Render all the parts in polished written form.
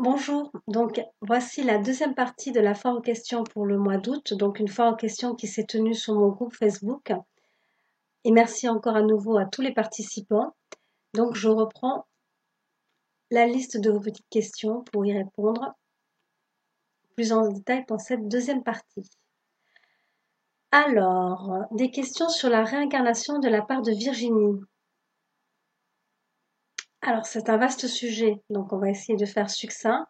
Bonjour, donc voici la deuxième partie de la foire aux questions pour le mois d'août, donc une foire aux questions qui s'est tenue sur mon groupe Facebook. Et merci encore à nouveau à tous les participants. Donc je reprends la liste de vos petites questions pour y répondre plus en détail dans cette deuxième partie. Alors, des questions sur la réincarnation de la part de Virginie. Alors c'est un vaste sujet, donc on va essayer de faire succinct.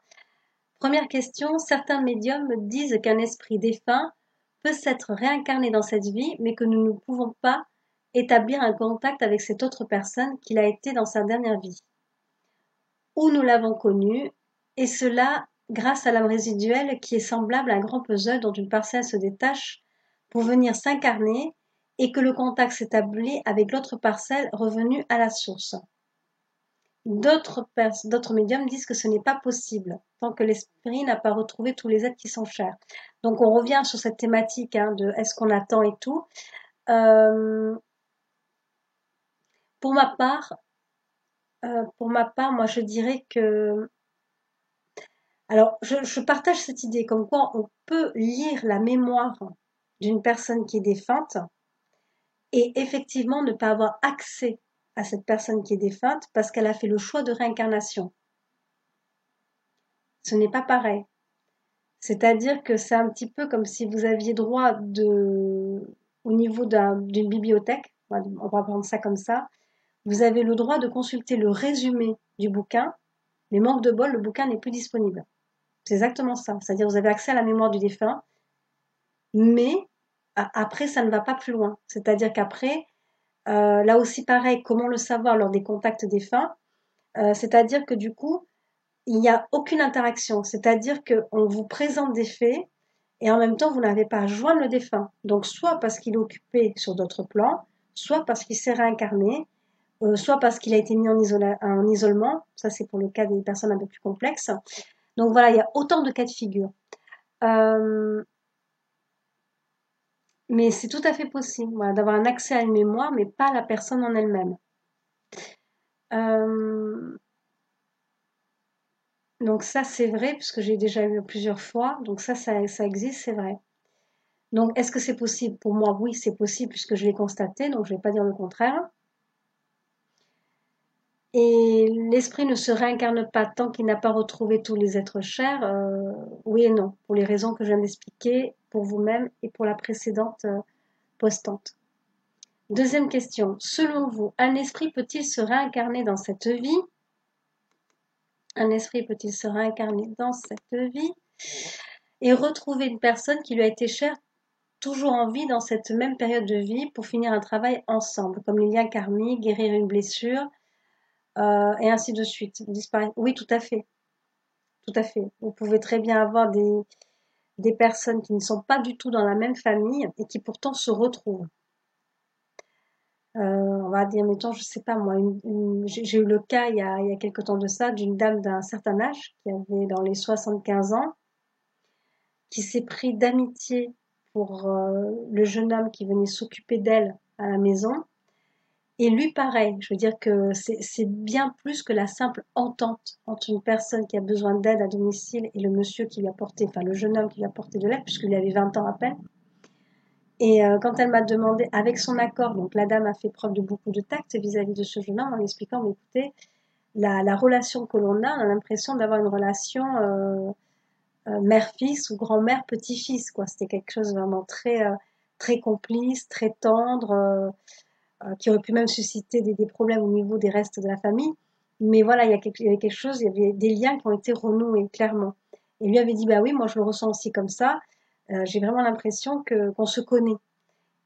Première question, certains médiums disent qu'un esprit défunt peut s'être réincarné dans cette vie, mais que nous ne pouvons pas établir un contact avec cette autre personne qu'il a été dans sa dernière vie. Où nous l'avons connu, et cela grâce à l'âme résiduelle qui est semblable à un grand puzzle dont une parcelle se détache pour venir s'incarner et que le contact s'établit avec l'autre parcelle revenue à la source. D'autres médiums disent que ce n'est pas possible tant que l'esprit n'a pas retrouvé tous les êtres qui sont chers. Donc on revient sur cette thématique de est-ce qu'on attend et tout. Euh, pour ma part, moi je dirais que, alors je partage cette idée comme quoi on peut lire la mémoire d'une personne qui est défunte et effectivement ne pas avoir accès à cette personne qui est défunte parce qu'elle a fait le choix de réincarnation. Ce n'est pas pareil. C'est-à-dire que c'est un petit peu comme si vous aviez droit au niveau d'une bibliothèque, on va prendre ça comme ça, vous avez le droit de consulter le résumé du bouquin, mais manque de bol, le bouquin n'est plus disponible. C'est exactement ça. C'est-à-dire que vous avez accès à la mémoire du défunt, mais après, ça ne va pas plus loin. C'est-à-dire qu'après, là aussi pareil, comment le savoir lors des contacts défunts? C'est-à-dire que du coup, il n'y a aucune interaction. C'est-à-dire qu'on vous présente des faits et en même temps, vous n'avez pas à joindre le défunt. Donc, soit parce qu'il est occupé sur d'autres plans, soit parce qu'il s'est réincarné, soit parce qu'il a été mis en isolement. Ça, c'est pour le cas des personnes un peu plus complexes. Donc voilà, il y a autant de cas de figure. Euh, mais c'est tout à fait possible, voilà, d'avoir un accès à une mémoire, mais pas à la personne en elle-même. Euh, donc ça, c'est vrai, puisque j'ai déjà eu plusieurs fois. Donc ça existe, c'est vrai. Donc, est-ce que c'est possible? Pour moi, oui, c'est possible puisque je l'ai constaté, donc je ne vais pas dire le contraire. Et l'esprit ne se réincarne pas tant qu'il n'a pas retrouvé tous les êtres chers, oui et non, pour les raisons que je viens d'expliquer pour vous-même et pour la précédente postante. Deuxième question. Selon vous, un esprit peut-il se réincarner dans cette vie? Un esprit peut-il se réincarner dans cette vie et retrouver une personne qui lui a été chère toujours en vie dans cette même période de vie pour finir un travail ensemble, comme les liens karmiques, guérir une blessure, et ainsi de suite. Oui, tout à fait, tout à fait. Vous pouvez très bien avoir des personnes qui ne sont pas du tout dans la même famille et qui pourtant se retrouvent. On va dire, mettons, je sais pas moi, j'ai eu le cas il y a quelque temps de ça d'une dame d'un certain âge qui avait dans les 75 ans, qui s'est pris d'amitié pour le jeune homme qui venait s'occuper d'elle à la maison. Et lui, pareil, je veux dire que c'est bien plus que la simple entente entre une personne qui a besoin d'aide à domicile et le monsieur qui lui a porté, enfin le jeune homme qui lui a porté de l'aide, puisqu'il avait 20 ans à peine. Et quand elle m'a demandé, avec son accord, donc la dame a fait preuve de beaucoup de tact vis-à-vis de ce jeune homme en lui expliquant, mais écoutez, la relation que l'on a, on a l'impression d'avoir une relation mère-fils ou grand-mère petit-fils, quoi. C'était quelque chose vraiment très complice, très tendre. Qui aurait pu même susciter des problèmes au niveau des restes de la famille. Mais voilà, il y avait quelque chose, il y avait des liens qui ont été renoués, clairement. Et lui avait dit, bah oui, moi je le ressens aussi comme ça. J'ai vraiment l'impression qu'on se connaît.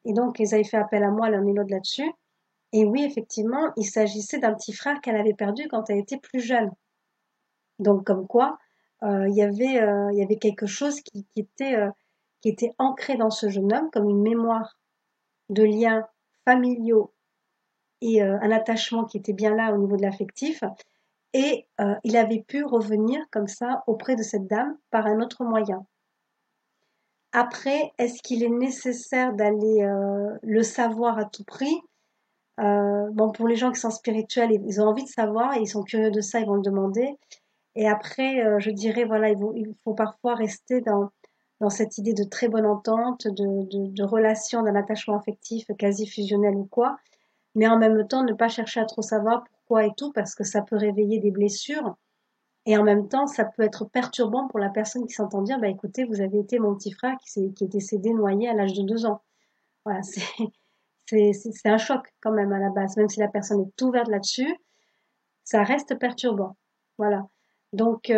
Et donc, ils avaient fait appel à moi l'un et l'autre là-dessus. Et oui, effectivement, il s'agissait d'un petit frère qu'elle avait perdu quand elle était plus jeune. Donc, comme quoi, il y avait quelque chose qui était ancré dans ce jeune homme comme une mémoire de liens familiaux et un attachement qui était bien là au niveau de l'affectif. Et il avait pu revenir comme ça auprès de cette dame par un autre moyen. Après, est-ce qu'il est nécessaire d'aller le savoir à tout prix? Bon, pour les gens qui sont spirituels, ils ont envie de savoir et ils sont curieux de ça, ils vont le demander. Et après, je dirais, voilà, il faut parfois rester dans cette idée de très bonne entente, de relation, d'un attachement affectif quasi fusionnel ou quoi, mais en même temps, ne pas chercher à trop savoir pourquoi et tout, parce que ça peut réveiller des blessures. Et en même temps, ça peut être perturbant pour la personne qui s'entend dire, bah écoutez, vous avez été mon petit frère qui est décédé noyé à l'âge de 2 ans. Voilà, c'est un choc quand même à la base, même si la personne est ouverte là-dessus, ça reste perturbant. Voilà. Donc,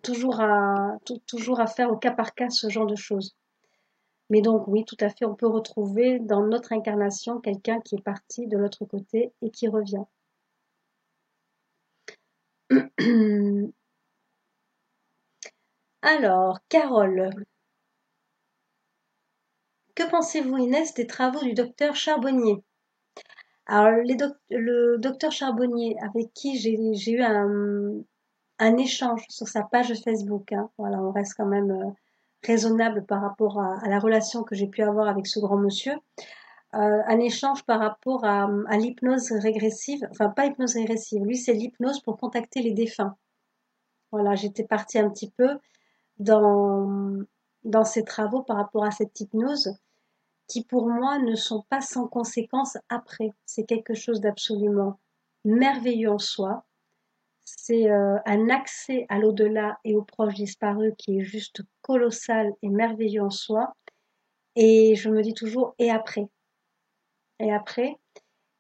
toujours à faire au cas par cas ce genre de choses. Mais donc, oui, tout à fait, on peut retrouver dans notre incarnation quelqu'un qui est parti de l'autre côté et qui revient. Alors, Carole, que pensez-vous, Inès, des travaux du docteur Charbonnier? Alors, le docteur Charbonnier, avec qui j'ai eu un échange sur sa page Facebook, hein. Voilà, on reste quand même raisonnable par rapport à la relation que j'ai pu avoir avec ce grand monsieur. Un échange par rapport à l'hypnose régressive, enfin pas hypnose régressive, lui c'est l'hypnose pour contacter les défunts. Voilà, j'étais partie un petit peu dans, dans ses travaux par rapport à cette hypnose qui pour moi ne sont pas sans conséquences après. C'est quelque chose d'absolument merveilleux en soi. C'est un accès à l'au-delà et aux proches disparus qui est juste colossal et merveilleux en soi. Et je me dis toujours, et après? Et après?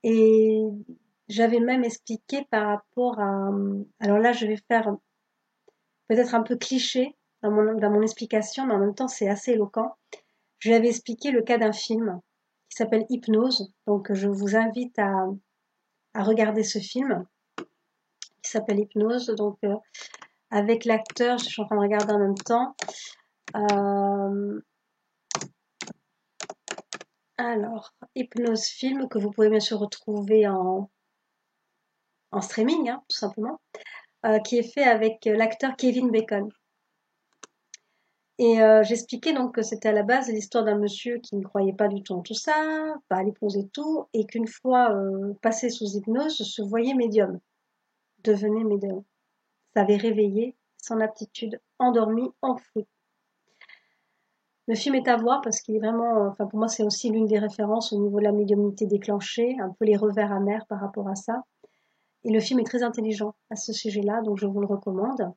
Et j'avais même expliqué par rapport à... Alors là, je vais faire peut-être un peu cliché dans mon explication, mais en même temps, c'est assez éloquent. Je lui avais expliqué le cas d'un film qui s'appelle Hypnose. Donc, je vous invite à regarder ce film qui s'appelle Hypnose. Donc, avec l'acteur, je suis en train de regarder en même temps. Euh, alors, Hypnose film que vous pouvez bien sûr retrouver en streaming, hein, tout simplement, qui est fait avec l'acteur Kevin Bacon. Et j'expliquais donc que c'était à la base l'histoire d'un monsieur qui ne croyait pas du tout en tout ça, pas à l'hypnose et tout, et qu'une fois passé sous hypnose, se voyait médium, devenait médium. Ça avait réveillé son aptitude endormie, enfouie. Le film est à voir parce qu'il est vraiment, enfin pour moi c'est aussi l'une des références au niveau de la médiumnité déclenchée, un peu les revers amers par rapport à ça. Et le film est très intelligent à ce sujet-là, donc je vous le recommande.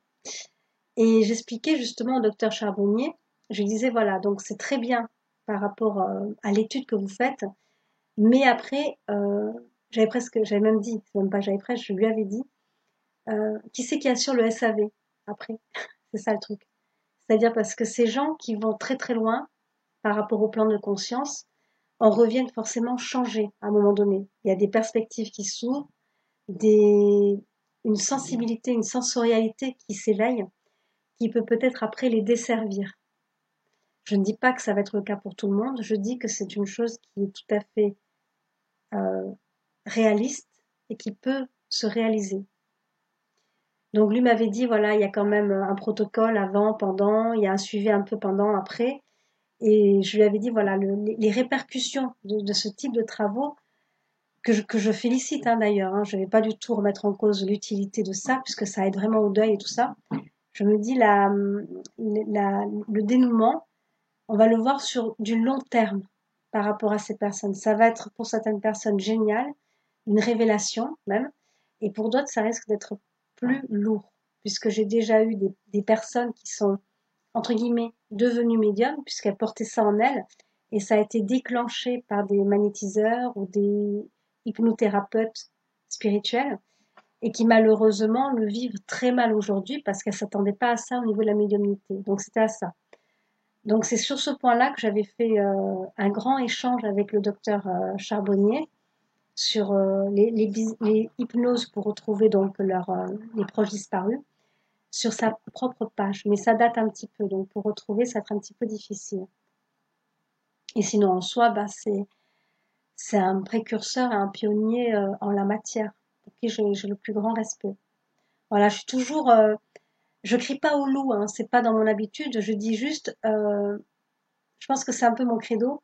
Et j'expliquais justement au docteur Charbonnier, je lui disais voilà, donc c'est très bien par rapport à l'étude que vous faites, mais après, j'avais même dit, c'est même pas j'avais presque, je lui avais dit, qui c'est qui assure le SAV après? C'est ça le truc. C'est-à-dire parce que ces gens qui vont très très loin par rapport au plan de conscience, en reviennent forcément changés à un moment donné. Il y a des perspectives qui s'ouvrent, des, une sensibilité, une sensorialité qui s'éveille, qui peut peut-être après les desservir. Je ne dis pas que ça va être le cas pour tout le monde, je dis que c'est une chose qui est tout à fait euh, réaliste et qui peut se réaliser. Donc lui m'avait dit, voilà, il y a quand même un protocole avant, pendant, il y a un suivi un peu pendant, après. Et je lui avais dit, voilà, les répercussions de ce type de travaux, que je félicite hein, d'ailleurs, hein, je ne vais pas du tout remettre en cause l'utilité de ça, puisque ça aide vraiment au deuil et tout ça. Je me dis, le dénouement, on va le voir sur du long terme par rapport à ces personnes. Ça va être pour certaines personnes génial, une révélation même, et pour d'autres, ça risque d'être plus lourd, puisque j'ai déjà eu des personnes qui sont, entre guillemets, devenues médiums, puisqu'elles portaient ça en elles, et ça a été déclenché par des magnétiseurs ou des hypnothérapeutes spirituels, et qui malheureusement le vivent très mal aujourd'hui parce qu'elles s'attendaient pas à ça au niveau de la médiumnité. Donc c'était à ça. Donc c'est sur ce point-là que j'avais fait un grand échange avec le docteur Charbonnier sur les hypnoses pour retrouver donc les proches disparus sur sa propre page. Mais ça date un petit peu, donc pour retrouver, ça va être un petit peu difficile. Et sinon, en soi, bah, c'est un précurseur et un pionnier en la matière, pour qui j'ai le plus grand respect. Voilà, je suis toujours, je crie pas au loup, hein, c'est pas dans mon habitude, je dis juste, je pense que c'est un peu mon credo,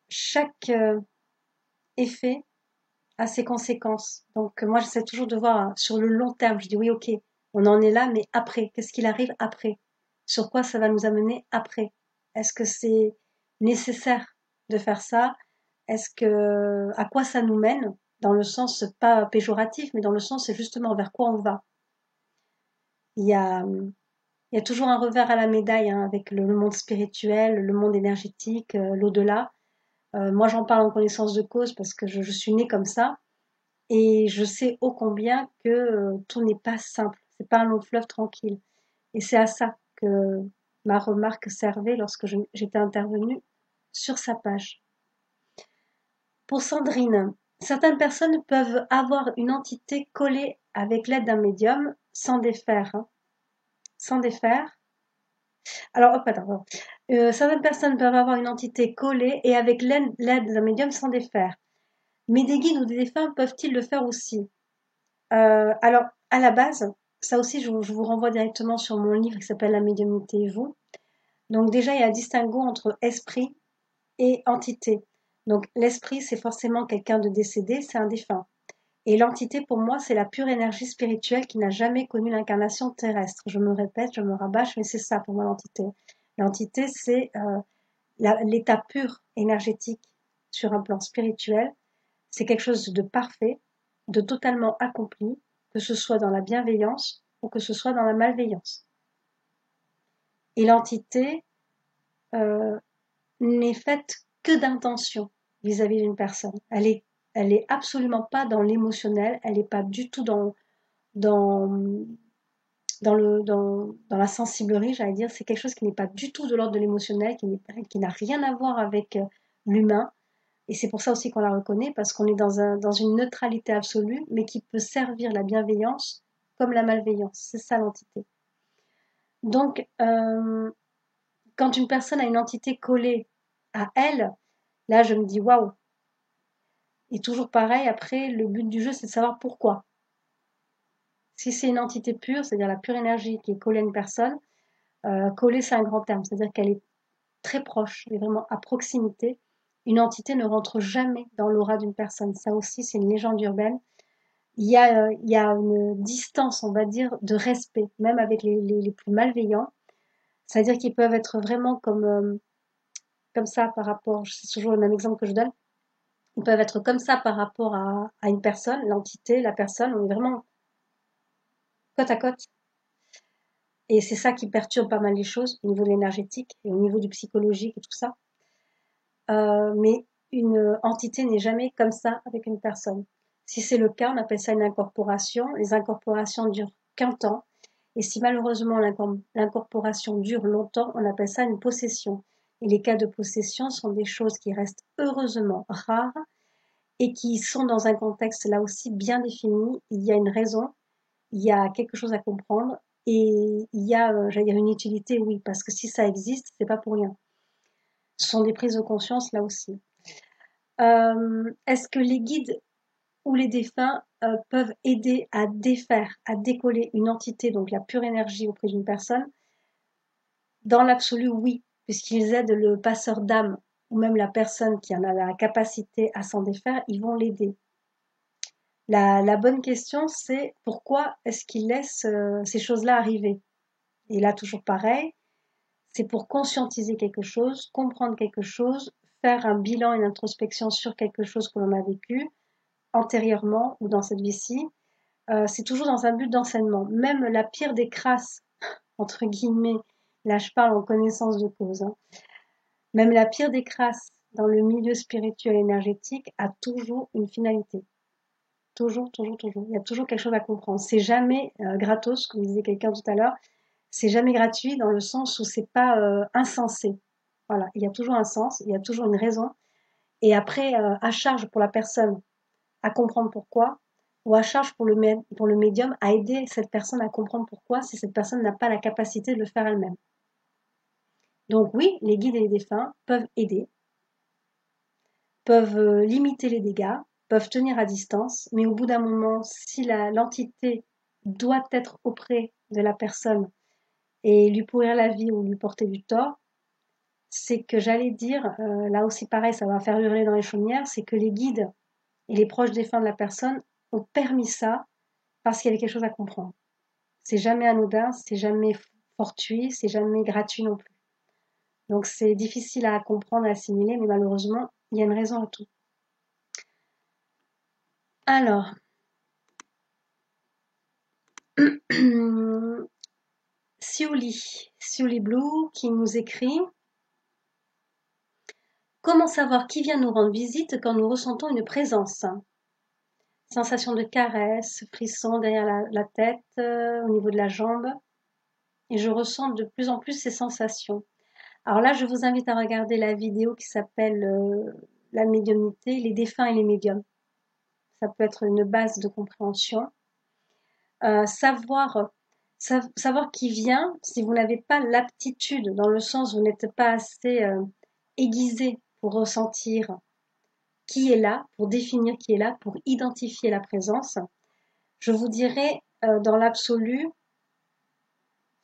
chaque effet a ses conséquences. Donc moi, j'essaie toujours de voir sur le long terme. Je dis oui, ok, on en est là, mais après, qu'est-ce qu'il arrive après? Sur quoi ça va nous amener après? Est-ce que c'est nécessaire de faire ça? Est-ce que à quoi ça nous mène? Dans le sens pas péjoratif, mais dans le sens c'est justement vers quoi on va. Il y a, il y a toujours un revers à la médaille hein, avec le monde spirituel, le monde énergétique, l'au-delà. Moi, j'en parle en connaissance de cause parce que je suis née comme ça. Et je sais ô combien que tout n'est pas simple, c'est pas un long fleuve tranquille. Et c'est à ça que ma remarque servait lorsque j'étais intervenue sur sa page. Pour Sandrine, certaines personnes peuvent avoir une entité collée avec l'aide d'un médium sans défaire. Hein. Sans défaire. Alors, hop, attends. Certaines personnes peuvent avoir une entité collée et avec l'aide d'un médium sans défaire. Mais des guides ou des défunts peuvent-ils le faire aussi? Alors, à la base, ça aussi, je vous renvoie directement sur mon livre qui s'appelle La médiumnité et vous. Donc déjà, il y a un distinguo entre esprit et entité. Donc l'esprit, c'est forcément quelqu'un de décédé, c'est un défunt. Et l'entité, pour moi, c'est la pure énergie spirituelle qui n'a jamais connu l'incarnation terrestre. Je me répète, je me rabâche, mais c'est ça pour moi l'entité. L'entité, c'est l'état pur énergétique sur un plan spirituel. C'est quelque chose de parfait, de totalement accompli, que ce soit dans la bienveillance ou que ce soit dans la malveillance. Et l'entité euh, n'est faite que d'intention vis-à-vis d'une personne. Elle est absolument pas dans l'émotionnel, elle n'est pas du tout dans, dans la sensiblerie, j'allais dire. C'est quelque chose qui n'est pas du tout de l'ordre de l'émotionnel, qui n'a rien à voir avec l'humain. Et c'est pour ça aussi qu'on la reconnaît, parce qu'on est dans une neutralité absolue, mais qui peut servir la bienveillance comme la malveillance. C'est ça l'entité. Donc, quand une personne a une entité collée à elle, là, je me dis waouh. Et toujours pareil, après, le but du jeu, c'est de savoir pourquoi. Si c'est une entité pure, c'est-à-dire la pure énergie qui est collée à une personne, collée, c'est un grand terme, c'est-à-dire qu'elle est très proche, elle est vraiment à proximité. Une entité ne rentre jamais dans l'aura d'une personne. Ça aussi, c'est une légende urbaine. Il y a une distance, on va dire, de respect, même avec les plus malveillants. C'est-à-dire qu'ils peuvent être vraiment comme ça par rapport, c'est toujours le même exemple que je donne, ils peuvent être comme ça par rapport à une personne, l'entité, la personne, on est vraiment côte à côte. Et c'est ça qui perturbe pas mal les choses au niveau de l'énergétique et au niveau du psychologique et tout ça. Mais une entité n'est jamais comme ça avec une personne. Si c'est le cas, on appelle ça une incorporation. Les incorporations durent qu'un temps. Et si malheureusement l'incorporation dure longtemps, on appelle ça une possession. Et les cas de possession sont des choses qui restent heureusement rares et qui sont dans un contexte là aussi bien défini. Il y a une raison, il y a quelque chose à comprendre et il y a, j'allais dire une utilité, oui, parce que si ça existe, c'est pas pour rien. Ce sont des prises de conscience là aussi. Est-ce que les guides ou les défunts peuvent aider à défaire, à décoller une entité, donc la pure énergie auprès d'une personne? Dans l'absolu, oui, puisqu'ils aident le passeur d'âme ou même la personne qui en a la capacité à s'en défaire, ils vont l'aider. La bonne question, c'est pourquoi est-ce qu'ils laissent ces choses-là arriver? Et là, toujours pareil, c'est pour conscientiser quelque chose, comprendre quelque chose, faire un bilan, une introspection sur quelque chose que l'on a vécu antérieurement ou dans cette vie-ci. C'est toujours dans un but d'enseignement. Même la pire des crasses, entre guillemets, là je parle en connaissance de cause, hein, même la pire des crasses dans le milieu spirituel et énergétique a toujours une finalité. Toujours, toujours, toujours. Il y a toujours quelque chose à comprendre. C'est jamais gratos, comme disait quelqu'un tout à l'heure. C'est jamais gratuit dans le sens où c'est pas insensé. Voilà, il y a toujours un sens, il y a toujours une raison. Et après, à charge pour la personne à comprendre pourquoi, ou à charge pour le médium à aider cette personne à comprendre pourquoi si cette personne n'a pas la capacité de le faire elle-même. Donc oui, les guides et les défunts peuvent aider, peuvent limiter les dégâts, peuvent tenir à distance, mais au bout d'un moment, si l'entité doit être auprès de la personne et lui pourrir la vie ou lui porter du tort, c'est que j'allais dire, là aussi pareil, ça va faire hurler dans les chaumières, c'est que les guides Et les proches défunts de la personne ont permis ça parce qu'il y avait quelque chose à comprendre. C'est jamais anodin, c'est jamais fortuit, c'est jamais gratuit non plus. Donc c'est difficile à comprendre, à assimiler, mais malheureusement, il y a une raison à tout. Alors, Siuli Blue qui nous écrit: comment savoir qui vient nous rendre visite quand nous ressentons une présence? Sensation de caresse, frisson derrière la tête, au niveau de la jambe. Et je ressens de plus en plus ces sensations. Alors là, je vous invite à regarder la vidéo qui s'appelle la médiumnité, les défunts et les médiums. Ça peut être une base de compréhension. Savoir qui vient, si vous n'avez pas l'aptitude, dans le sens où vous n'êtes pas assez aiguisé pour ressentir qui est là, pour définir qui est là, pour identifier la présence, je vous dirais dans l'absolu,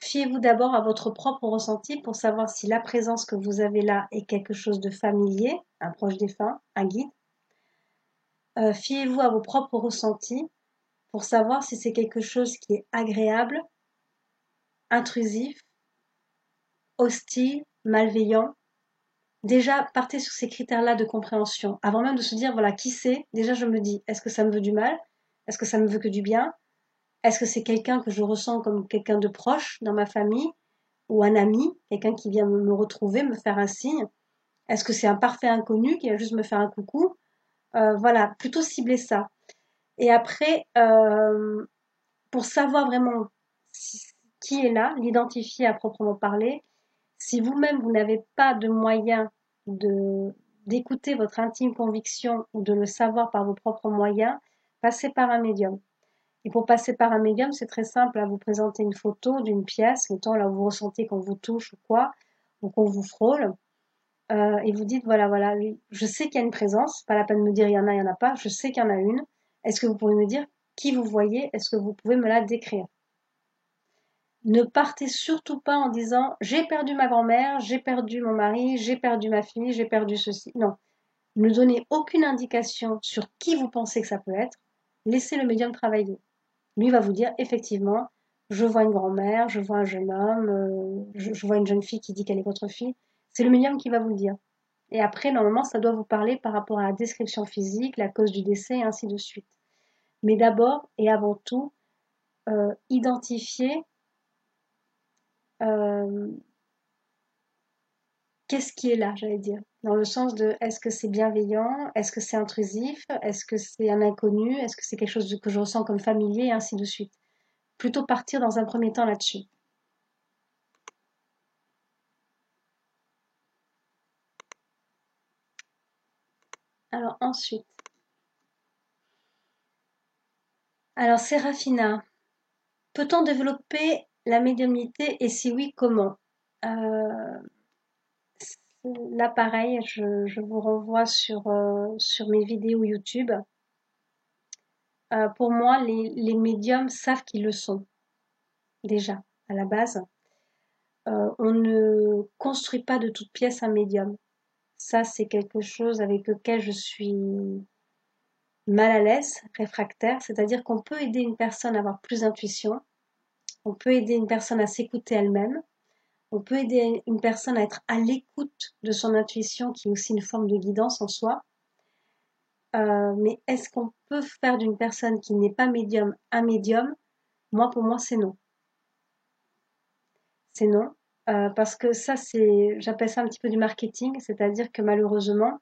fiez-vous d'abord à votre propre ressenti pour savoir si la présence que vous avez là est quelque chose de familier, un proche défunt, un guide. Fiez-vous à vos propres ressentis pour savoir si c'est quelque chose qui est agréable, intrusif, hostile, malveillant. Déjà, partez sur ces critères-là de compréhension. Avant même de se dire, voilà, qui c'est, déjà je me dis, est-ce que ça me veut du mal? Est-ce que ça me veut que du bien? Est-ce que c'est quelqu'un que je ressens comme quelqu'un de proche dans ma famille? Ou un ami, quelqu'un qui vient me retrouver, me faire un signe? Est-ce que c'est un parfait inconnu qui va juste me faire un coucou? Voilà, plutôt cibler ça. Et après, pour savoir vraiment qui est là, l'identifier à proprement parler, si vous-même vous n'avez pas de moyen de d'écouter votre intime conviction ou de le savoir par vos propres moyens, passez par un médium. Et pour passer par un médium, c'est très simple, à vous présenter une photo d'une pièce, le temps là où vous ressentez qu'on vous touche ou quoi, ou qu'on vous frôle, et vous dites voilà, voilà, je sais qu'il y a une présence, pas la peine de me dire il y en a pas, je sais qu'il y en a une. Est-ce que vous pouvez me dire qui vous voyez? Est-ce que vous pouvez me la décrire? Ne partez surtout pas en disant j'ai perdu ma grand-mère, j'ai perdu mon mari, j'ai perdu ma fille, j'ai perdu ceci. Non. Ne donnez aucune indication sur qui vous pensez que ça peut être. Laissez le médium travailler. Lui va vous dire effectivement, je vois une grand-mère, je vois un jeune homme, je vois une jeune fille qui dit qu'elle est votre fille. C'est le médium qui va vous le dire. Et après, normalement, ça doit vous parler par rapport à la description physique, la cause du décès, et ainsi de suite. Mais d'abord et avant tout, identifier euh, qu'est-ce qui est là, j'allais dire. Dans le sens de est-ce que c'est bienveillant, est-ce que c'est intrusif, est-ce que c'est un inconnu, est-ce que c'est quelque chose que je ressens comme familier, et ainsi de suite. Plutôt partir dans un premier temps là-dessus. Alors ensuite, alors Sérafina, peut-on développer la médiumnité et si oui, comment? Euh, Là, pareil, je vous renvoie sur mes vidéos YouTube. Pour moi, les médiums savent qu'ils le sont, déjà, à la base. On ne construit pas de toute pièce un médium. Ça, c'est quelque chose avec lequel je suis mal à l'aise, réfractaire. C'est-à-dire qu'on peut aider une personne à avoir plus d'intuition. On peut aider une personne à s'écouter elle-même. On peut aider une personne à être à l'écoute de son intuition, qui est aussi une forme de guidance en soi. Mais est-ce qu'on peut faire d'une personne qui n'est pas médium un médium? Moi, pour moi, c'est non. C'est non. Parce que ça, j'appelle ça un petit peu du marketing, c'est-à-dire que malheureusement,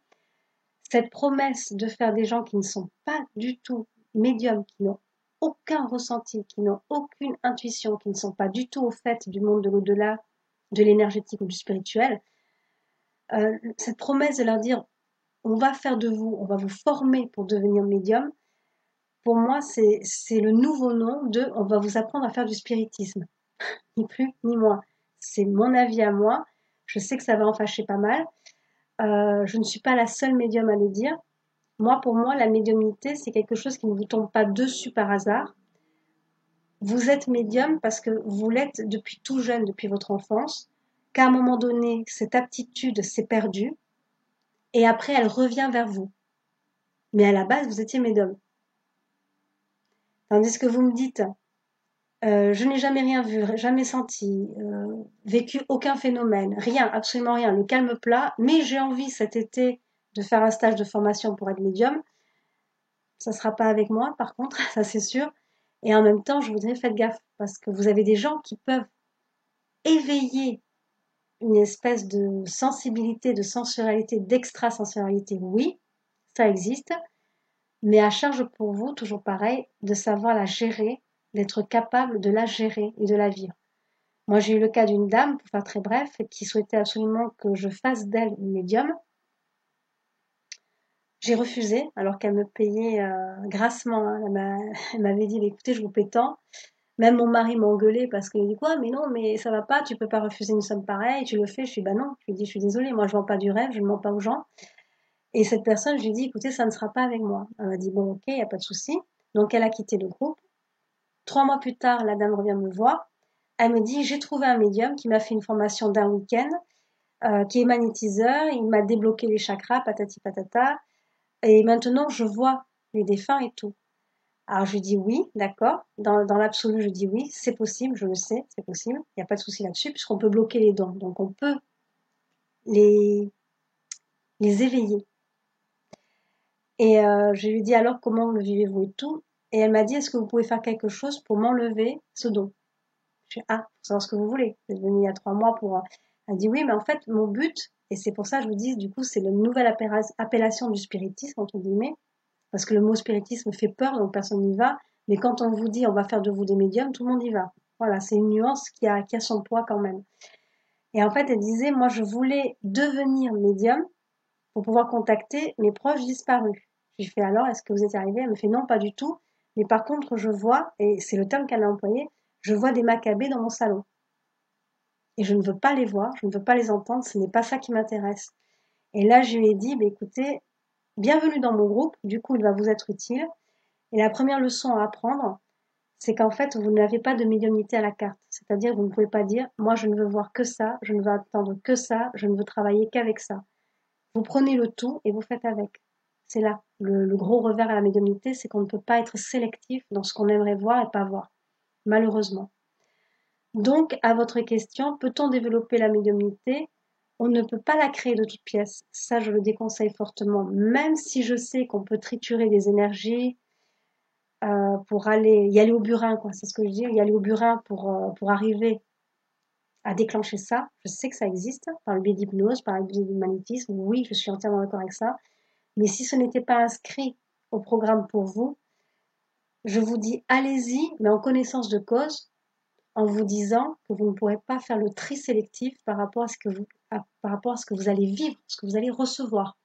cette promesse de faire des gens qui ne sont pas du tout médiums, qui n'ont aucun ressenti, qui n'ont aucune intuition, qui ne sont pas du tout au fait du monde de l'au-delà, de l'énergétique ou du spirituel, cette promesse de leur dire on va faire de vous, on va vous former pour devenir médium, pour moi, c'est le nouveau nom de on va vous apprendre à faire du spiritisme. Ni plus ni moins. C'est mon avis à moi. Je sais que ça va en fâcher pas mal. Je ne suis pas la seule médium à le dire. Moi, pour moi, la médiumnité, c'est quelque chose qui ne vous tombe pas dessus par hasard. Vous êtes médium parce que vous l'êtes depuis tout jeune, depuis votre enfance, qu'à un moment donné, cette aptitude s'est perdue et après, elle revient vers vous. Mais à la base, vous étiez médium. Tandis que vous me dites, je n'ai jamais rien vu, jamais senti, vécu aucun phénomène, rien, absolument rien, le calme plat, mais j'ai envie cet été de faire un stage de formation pour être médium. Ça sera pas avec moi, par contre, ça c'est sûr. Et en même temps, je voudrais faites gaffe, parce que vous avez des gens qui peuvent éveiller une espèce de sensibilité, de sensorialité, d'extrasensorialité. Oui, ça existe, mais à charge pour vous, toujours pareil, de savoir la gérer, d'être capable de la gérer et de la vivre. Moi, j'ai eu le cas d'une dame, pour faire très bref, qui souhaitait absolument que je fasse d'elle une médium. J'ai refusé, alors qu'elle me payait grassement, hein. Elle m'avait dit, écoutez, je vous paie tant. Même mon mari m'a engueulé parce qu'il dit quoi, mais non, mais ça va pas, tu peux pas refuser une somme pareille, tu le fais. Je suis, bah non, je lui dis, je suis désolée, moi je vends pas du rêve, je ne mens pas aux gens. Et cette personne, je lui dis, écoutez, ça ne sera pas avec moi. Elle m'a dit, bon, ok, y a pas de souci. Donc elle a quitté le groupe. 3 mois plus tard, la dame revient me voir. Elle me dit, j'ai trouvé un médium qui m'a fait une formation d'un week-end, qui est magnétiseur, il m'a débloqué les chakras, patati patata, et maintenant je vois les défunts et tout. Alors je lui dis oui, d'accord. Dans l'absolu, je dis oui, c'est possible, je le sais, c'est possible. Il n'y a pas de souci là-dessus, puisqu'on peut bloquer les dents. Donc on peut les, les éveiller. Et je lui dis alors comment le vivez-vous et tout. Et elle m'a dit, est-ce que vous pouvez faire quelque chose pour m'enlever ce don? Je dis, ah, pour savoir ce que vous voulez. Vous êtes venu il y a 3 mois pour... Elle dit oui, mais en fait, mon but, et c'est pour ça que je vous dis, du coup, c'est la nouvelle appellation du spiritisme, entre guillemets, parce que le mot spiritisme fait peur, donc personne n'y va. Mais quand on vous dit on va faire de vous des médiums, tout le monde y va. Voilà, c'est une nuance qui a son poids quand même. Et en fait, elle disait, moi je voulais devenir médium pour pouvoir contacter mes proches disparus. J'ai fait alors, est-ce que vous êtes arrivé? Elle me fait non, pas du tout. Mais par contre, je vois, et c'est le terme qu'elle a employé, je vois des macabées dans mon salon. Et je ne veux pas les voir, je ne veux pas les entendre, ce n'est pas ça qui m'intéresse. Et là, je lui ai dit, bah, écoutez, bienvenue dans mon groupe, du coup, il va vous être utile. Et la première leçon à apprendre, c'est qu'en fait, vous n'avez pas de médiumnité à la carte. C'est-à-dire, vous ne pouvez pas dire, moi, je ne veux voir que ça, je ne veux attendre que ça, je ne veux travailler qu'avec ça. Vous prenez le tout et vous faites avec. C'est là. Le gros revers à la médiumnité, c'est qu'on ne peut pas être sélectif dans ce qu'on aimerait voir et pas voir. Malheureusement. Donc, à votre question, peut-on développer la médiumnité? On ne peut pas la créer de toutes pièces. Ça, je le déconseille fortement. Même si je sais qu'on peut triturer des énergies, pour y aller au burin, quoi. C'est ce que je dis, y aller au burin pour arriver à déclencher ça. Je sais que ça existe par le biais d'hypnose, par le biais du magnétisme. Oui, je suis entièrement d'accord avec ça. Mais si ce n'était pas inscrit au programme pour vous, je vous dis allez-y, mais en connaissance de cause, en vous disant que vous ne pourrez pas faire le tri sélectif par rapport à ce que par rapport à ce que vous allez vivre, ce que vous allez recevoir.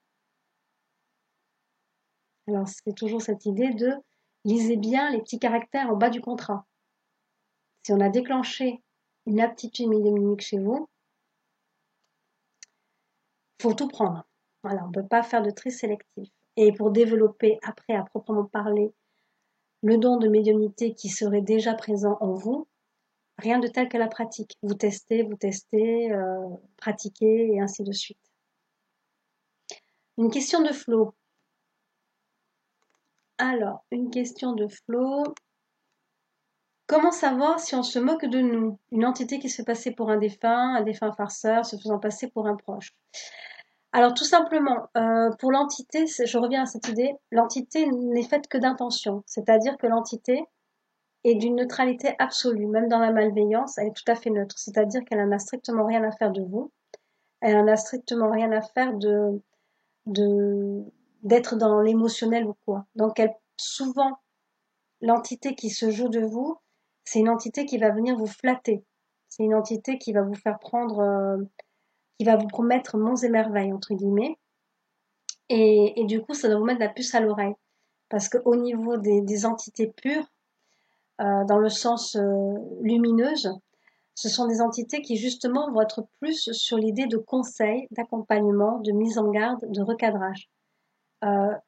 Alors, c'est toujours cette idée de lisez bien les petits caractères en bas du contrat. Si on a déclenché une aptitude médiumnique chez vous, faut tout prendre. Voilà, on ne peut pas faire de tri sélectif. Et pour développer après, à proprement parler, le don de médiumnité qui serait déjà présent en vous, rien de tel que la pratique. Vous testez, pratiquez et ainsi de suite. Une question de Flo. Alors, une question de Flo. Comment savoir si on se moque de nous? Une entité qui se fait passer pour un défunt farceur se faisant passer pour un proche. Alors tout simplement, pour l'entité, je reviens à cette idée, l'entité n'est faite que d'intention. C'est-à-dire que l'entité est d'une neutralité absolue, même dans la malveillance, elle est tout à fait neutre. C'est-à-dire qu'elle n'en a strictement rien à faire de vous, elle n'en a strictement rien à faire de d'être dans l'émotionnel ou quoi. Donc souvent, l'entité qui se joue de vous, c'est une entité qui va venir vous flatter. C'est une entité qui va vous faire prendre, qui va vous promettre monts et merveilles, entre guillemets. Et du coup, ça doit vous mettre la puce à l'oreille. Parce qu'au niveau des entités pures, dans le sens lumineuse, ce sont des entités qui justement vont être plus sur l'idée de conseil, d'accompagnement, de mise en garde, de recadrage.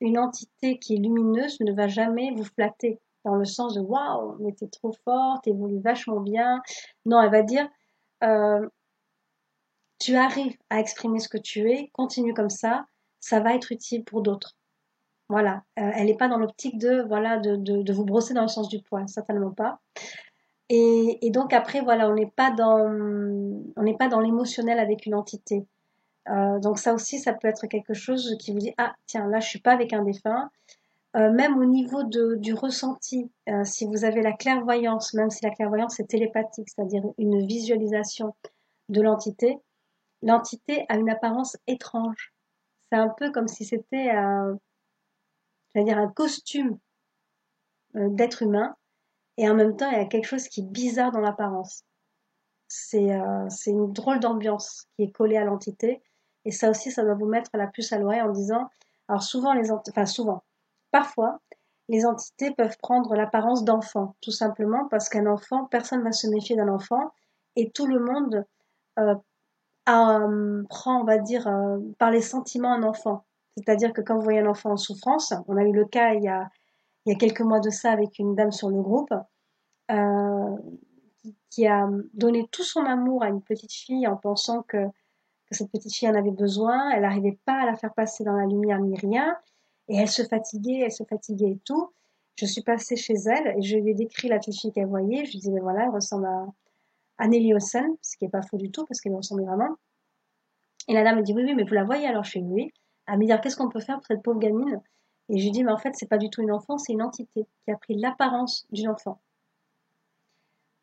Une entité qui est lumineuse ne va jamais vous flatter dans le sens de waouh, mais t'es trop forte, t'évolues vachement bien. Non, elle va dire euh, tu arrives à exprimer ce que tu es, continue comme ça va être utile pour d'autres. Voilà, elle n'est pas dans l'optique de, voilà, de vous brosser dans le sens du poil, certainement pas. Et donc après, voilà, on n'est pas dans l'émotionnel avec une entité. Donc ça aussi, ça peut être quelque chose qui vous dit, ah tiens, là, je suis pas avec un défunt. Même au niveau du ressenti, si vous avez la clairvoyance, même si la clairvoyance est télépathique, c'est-à-dire une visualisation de l'entité, l'entité a une apparence étrange. C'est un peu comme si c'était j'allais dire un costume d'être humain, et en même temps, il y a quelque chose qui est bizarre dans l'apparence. C'est une drôle d'ambiance qui est collée à l'entité. Et ça aussi, ça doit vous mettre la puce à l'oreille en disant, alors souvent enfin souvent, parfois, les entités peuvent prendre l'apparence d'enfant, tout simplement parce qu'un enfant, personne ne va se méfier d'un enfant, et tout le monde euh, prend, on va dire, par les sentiments un enfant. C'est-à-dire que quand vous voyez un enfant en souffrance, on a eu le cas il y a quelques mois de ça avec une dame sur le groupe, euh, qui a donné tout son amour à une petite fille en pensant que cette petite fille en avait besoin. Elle n'arrivait pas à la faire passer dans la lumière ni rien. Et elle se fatiguait et tout. Je suis passée chez elle et je lui ai décrit la petite fille qu'elle voyait. Je lui disais, mais voilà, elle ressemble à Nelly Olsen, ce qui n'est pas faux du tout parce qu'elle ressemblait vraiment. Et la dame me dit, oui, oui, mais vous la voyez alors chez lui. Oui. Elle me dit, qu'est-ce qu'on peut faire pour cette pauvre gamine? Et je lui dis, mais en fait, c'est pas du tout une enfant, c'est une entité qui a pris l'apparence d'une enfant.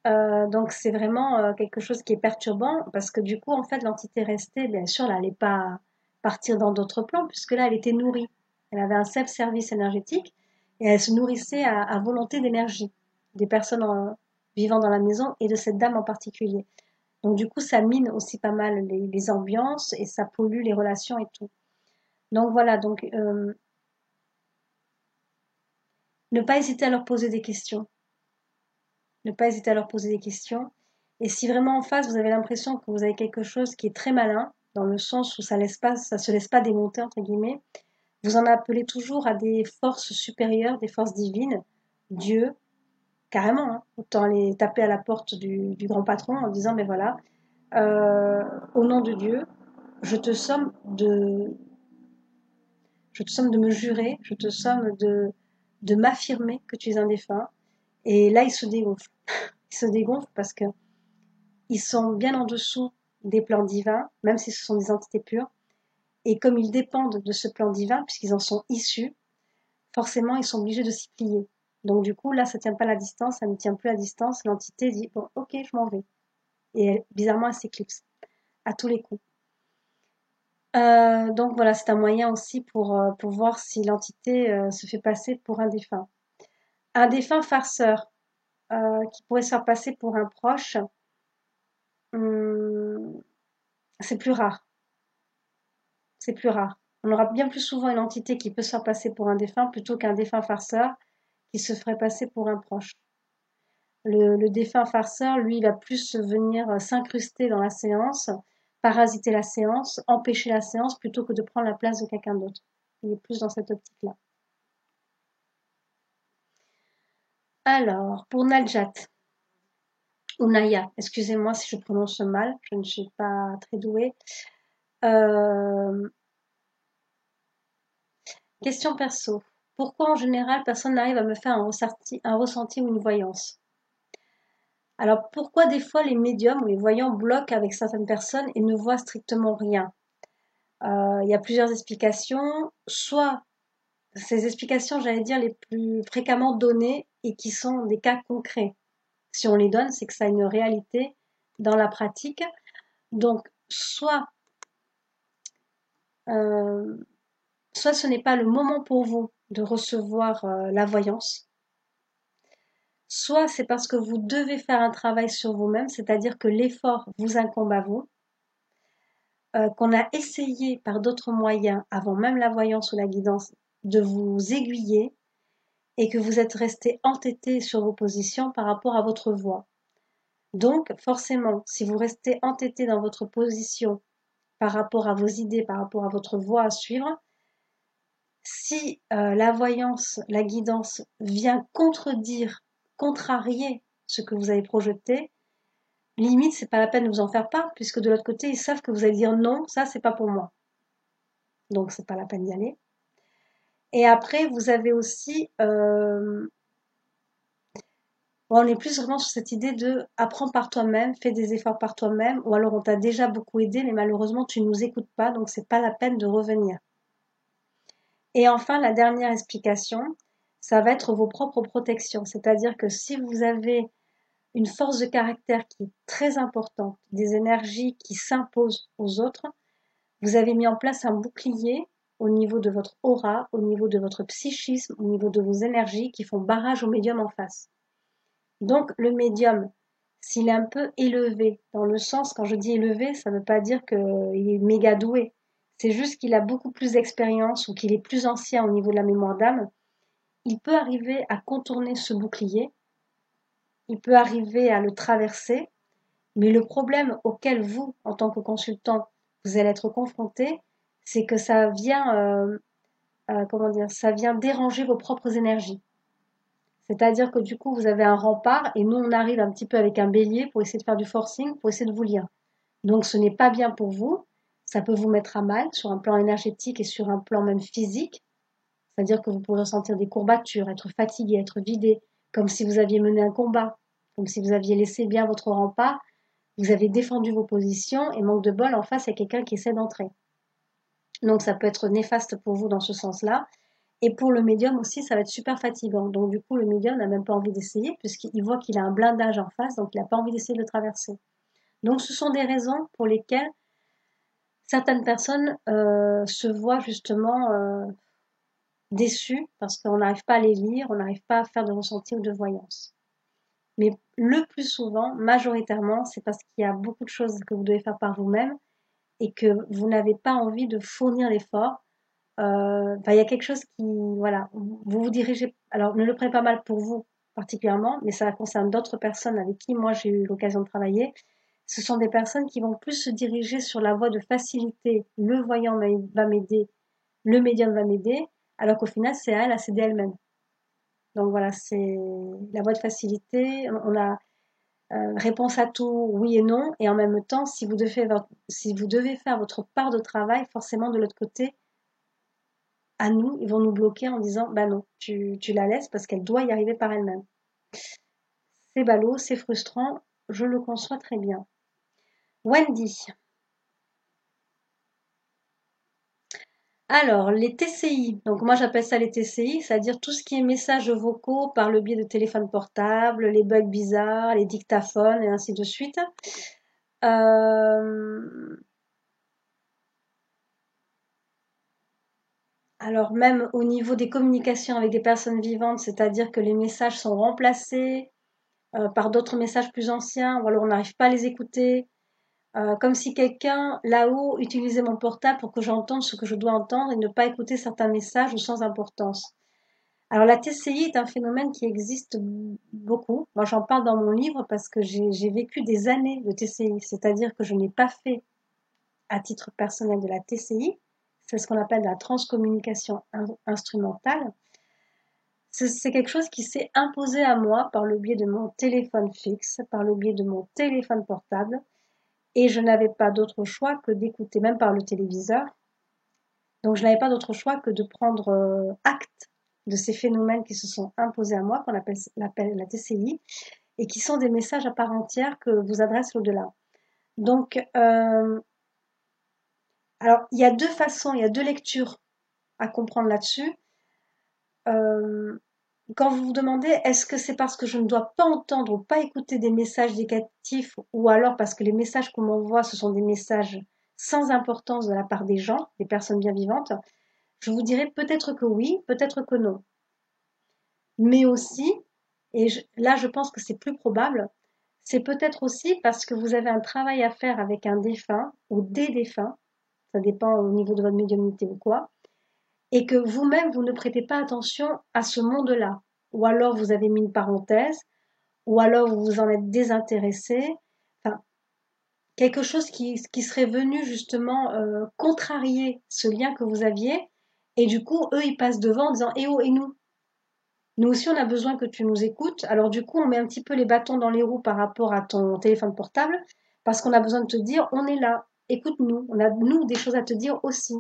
Donc c'est vraiment quelque chose qui est perturbant parce que du coup, en fait, l'entité restée, bien sûr, là, elle n'est pas partir dans d'autres plans puisque là, elle était nourrie. Elle avait un self-service énergétique et elle se nourrissait à volonté d'énergie des personnes vivant dans la maison et de cette dame en particulier. Donc du coup, ça mine aussi pas mal les ambiances et ça pollue les relations et tout. Donc voilà, donc ne pas hésiter à leur poser des questions. Ne pas hésiter à leur poser des questions. Et si vraiment en face, vous avez l'impression que vous avez quelque chose qui est très malin, dans le sens où ça se laisse pas démonter, entre guillemets, vous en appelez toujours à des forces supérieures, des forces divines, Dieu, carrément, hein. Autant aller taper à la porte du grand patron en disant, mais voilà, euh, au nom de Dieu, je te somme de, je te somme de me jurer, je te somme de m'affirmer que tu es un défunt. Et là, il se dégonfle. Il se dégonfle parce que ils sont bien en dessous des plans divins, même si ce sont des entités pures. Et comme ils dépendent de ce plan divin, puisqu'ils en sont issus, forcément, ils sont obligés de s'y plier. Donc du coup, là, ça tient pas la distance, ça ne tient plus la distance. L'entité dit, bon, ok, je m'en vais. Et bizarrement, elle s'éclipse à tous les coups. Donc voilà, c'est un moyen aussi pour voir si l'entité se fait passer pour un défunt. Un défunt farceur qui pourrait se faire passer pour un proche, hum, c'est plus rare. C'est plus rare. On aura bien plus souvent une entité qui peut se faire passer pour un défunt plutôt qu'un défunt farceur qui se ferait passer pour un proche. Le défunt farceur, lui, il va plus venir s'incruster dans la séance, parasiter la séance, empêcher la séance plutôt que de prendre la place de quelqu'un d'autre. Il est plus dans cette optique-là. Alors, pour Najat, ou Naya, excusez-moi si je prononce mal, je ne suis pas très douée. Euh, Question perso. Pourquoi en général personne n'arrive à me faire un ressenti ou une voyance? Alors pourquoi des fois les médiums ou les voyants bloquent avec certaines personnes et ne voient strictement rien? Il y a plusieurs explications. Soit ces explications, j'allais dire, les plus fréquemment données et qui sont des cas concrets. Si on les donne, c'est que ça a une réalité dans la pratique. Donc euh, soit ce n'est pas le moment pour vous de recevoir la voyance, soit c'est parce que vous devez faire un travail sur vous-même, c'est-à-dire que l'effort vous incombe à vous, qu'on a essayé par d'autres moyens, avant même la voyance ou la guidance, de vous aiguiller et que vous êtes resté entêté sur vos positions par rapport à votre voix. Donc, forcément, si vous restez entêté dans votre position par rapport à vos idées, par rapport à votre voie à suivre, si la voyance, la guidance vient contredire, contrarier ce que vous avez projeté, limite, c'est pas la peine de vous en faire part, puisque de l'autre côté, ils savent que vous allez dire non, ça, c'est pas pour moi. Donc, c'est pas la peine d'y aller. Et après, vous avez aussi, bon, on est plus vraiment sur cette idée de apprends par toi-même, fais des efforts par toi-même, ou alors on t'a déjà beaucoup aidé, mais malheureusement tu ne nous écoutes pas, donc c'est pas la peine de revenir. Et enfin, la dernière explication, ça va être vos propres protections. C'est-à-dire que si vous avez une force de caractère qui est très importante, des énergies qui s'imposent aux autres, vous avez mis en place un bouclier au niveau de votre aura, au niveau de votre psychisme, au niveau de vos énergies qui font barrage au médium en face. Donc le médium, s'il est un peu élevé, dans le sens, quand je dis élevé, ça ne veut pas dire qu'il est méga doué. C'est juste qu'il a beaucoup plus d'expérience ou qu'il est plus ancien au niveau de la mémoire d'âme. Il peut arriver à contourner ce bouclier, il peut arriver à le traverser, mais le problème auquel vous, en tant que consultant, vous allez être confronté, c'est que ça vient, comment dire, ça vient déranger vos propres énergies. C'est-à-dire que du coup, vous avez un rempart et nous, on arrive un petit peu avec un bélier pour essayer de faire du forcing, pour essayer de vous lire. Donc, ce n'est pas bien pour vous. Ça peut vous mettre à mal sur un plan énergétique et sur un plan même physique. C'est-à-dire que vous pourrez ressentir des courbatures, être fatigué, être vidé, comme si vous aviez mené un combat, comme si vous aviez laissé bien votre rempart, vous avez défendu vos positions et manque de bol, en face, il y a quelqu'un qui essaie d'entrer. Donc, ça peut être néfaste pour vous dans ce sens-là. Et pour le médium aussi, ça va être super fatigant. Donc, du coup, le médium n'a même pas envie d'essayer puisqu'il voit qu'il a un blindage en face, donc il n'a pas envie d'essayer de le traverser. Donc, ce sont des raisons pour lesquelles certaines personnes se voient justement déçues parce qu'on n'arrive pas à les lire, on n'arrive pas à faire de ressenti ou de voyance. Mais le plus souvent, majoritairement, c'est parce qu'il y a beaucoup de choses que vous devez faire par vous-même et que vous n'avez pas envie de fournir l'effort. Enfin, il y a quelque chose qui, voilà, vous vous dirigez. Alors, ne le prenez pas mal pour vous particulièrement, mais ça concerne d'autres personnes avec qui moi j'ai eu l'occasion de travailler. Ce sont des personnes qui vont plus se diriger sur la voie de facilité. Le voyant va m'aider, le médium va m'aider, alors qu'au final, c'est à elle à s'aider elle-même. Donc voilà, c'est la voie de facilité. On a réponse à tout, oui et non, et en même temps, si vous devez faire votre part de travail, forcément de l'autre côté, à nous, ils vont nous bloquer en disant bah non, tu la laisses parce qu'elle doit y arriver par elle-même. C'est ballot, c'est frustrant, je le conçois très bien. Wendy. Alors, les TCI, donc moi j'appelle ça les TCI, c'est-à-dire tout ce qui est messages vocaux par le biais de téléphone portable, les bugs bizarres, les dictaphones et ainsi de suite. Euh, alors même au niveau des communications avec des personnes vivantes, c'est-à-dire que les messages sont remplacés par d'autres messages plus anciens, ou alors on n'arrive pas à les écouter. Comme si quelqu'un là-haut utilisait mon portable pour que j'entende ce que je dois entendre et ne pas écouter certains messages ou sans importance. Alors la TCI est un phénomène qui existe beaucoup. Moi j'en parle dans mon livre parce que j'ai vécu des années de TCI, c'est-à-dire que je n'ai pas fait à titre personnel de la TCI, c'est ce qu'on appelle la transcommunication instrumentale. C'est quelque chose qui s'est imposé à moi par le biais de mon téléphone fixe, par le biais de mon téléphone portable, et je n'avais pas d'autre choix que d'écouter, même par le téléviseur. Donc je n'avais pas d'autre choix que de prendre acte de ces phénomènes qui se sont imposés à moi, qu'on appelle la TCI, et qui sont des messages à part entière que vous adresse l'au-delà. Donc, alors il y a deux façons, il y a deux lectures à comprendre là-dessus. Euh, Quand vous vous demandez est-ce que c'est parce que je ne dois pas entendre ou pas écouter des messages négatifs ou alors parce que les messages qu'on m'envoie ce sont des messages sans importance de la part des gens, des personnes bien vivantes, je vous dirais peut-être que oui, peut-être que non. Mais aussi, là je pense que c'est plus probable, c'est peut-être aussi parce que vous avez un travail à faire avec un défunt ou des défunts, ça dépend au niveau de votre médiumnité ou quoi, et que vous-même, vous ne prêtez pas attention à ce monde-là. Ou alors vous avez mis une parenthèse, ou alors vous vous en êtes désintéressé. Enfin, quelque chose qui serait venu justement contrarier ce lien que vous aviez. Et du coup, eux, ils passent devant en disant, eh oh, et nous? Nous aussi, on a besoin que tu nous écoutes. Alors du coup, on met un petit peu les bâtons dans les roues par rapport à ton téléphone portable, parce qu'on a besoin de te dire, on est là, écoute-nous, on a, nous, des choses à te dire aussi.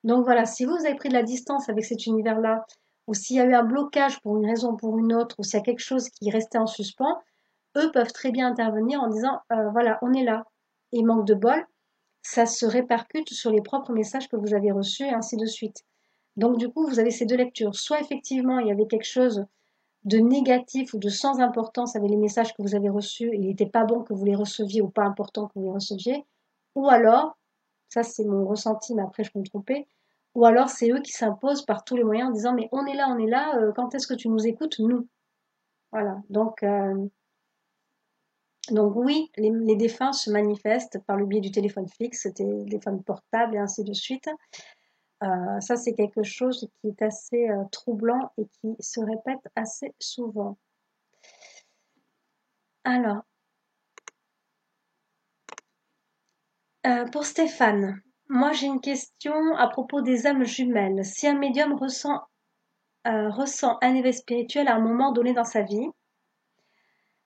Donc voilà, si vous avez pris de la distance avec cet univers-là, ou s'il y a eu un blocage pour une raison ou pour une autre, ou s'il y a quelque chose qui restait en suspens, eux peuvent très bien intervenir en disant, voilà, on est là. Et manque de bol, ça se répercute sur les propres messages que vous avez reçus et ainsi de suite. Donc du coup, vous avez ces deux lectures. Soit effectivement, il y avait quelque chose de négatif ou de sans importance avec les messages que vous avez reçus, et il n'était pas bon que vous les receviez ou pas important que vous les receviez, ou alors, ça c'est mon ressenti, mais après je peux me tromper, ou alors c'est eux qui s'imposent par tous les moyens en disant mais on est là, quand est-ce que tu nous écoutes, nous? Voilà, donc oui, les défunts se manifestent par le biais du téléphone fixe, téléphone portable et ainsi de suite. Ça, c'est quelque chose qui est assez troublant et qui se répète assez souvent. Alors, pour Stéphane, moi j'ai une question à propos des âmes jumelles. Si un médium ressent un éveil spirituel à un moment donné dans sa vie,